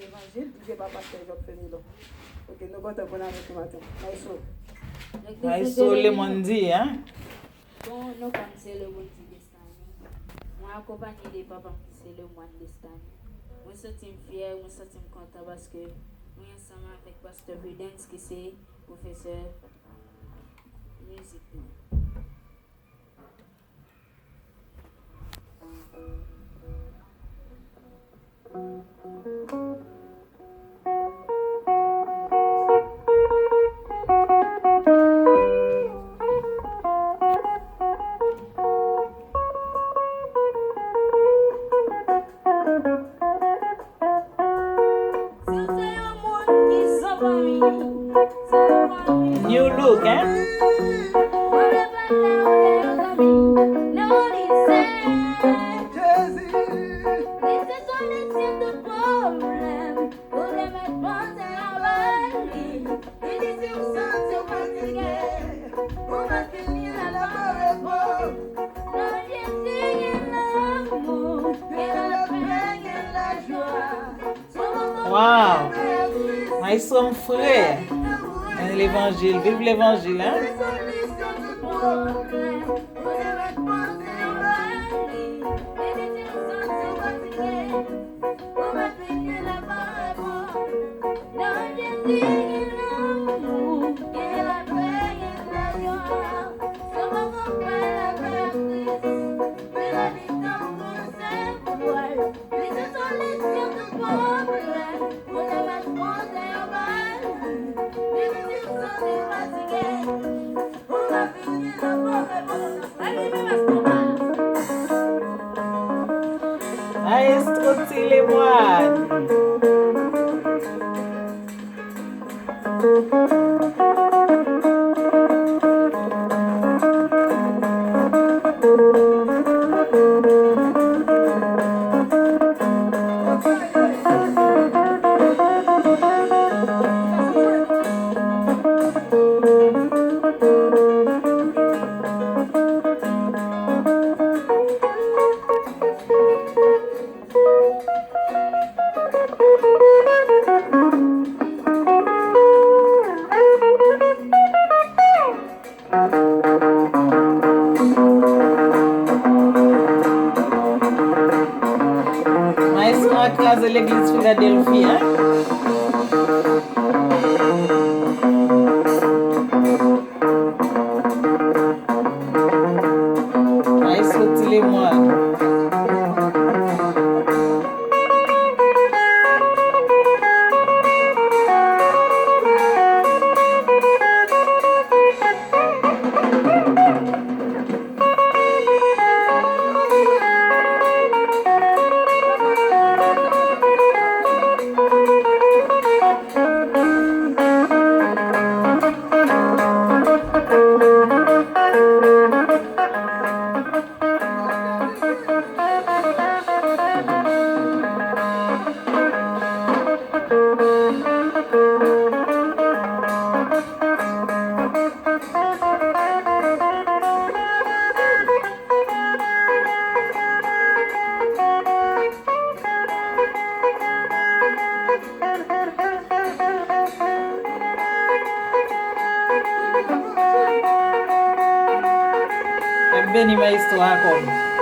l'évangile, je ne vais pas passer les autres là. Ok, nous comptons pour la ce matin. Maestro. Maestro le monde dit, hein? Bon, nous comme c'est le bon Dieu d'Espagne. Moi, accompagné des papas, c'est le moine d'Espagne. Moi, je suis fier, moi, je suis content parce que nous sommes ensemble avec Pasteur Pudens qui c'est professeur musique. New look, hein? Wow! Maestro, mon frère. L'évangile, vive l'évangile, hein? Maestro Tilemoine. Maestro à Kraze de Legliz Philadelphie, hein? Maestro Tilemoine. Béni Maestro encore.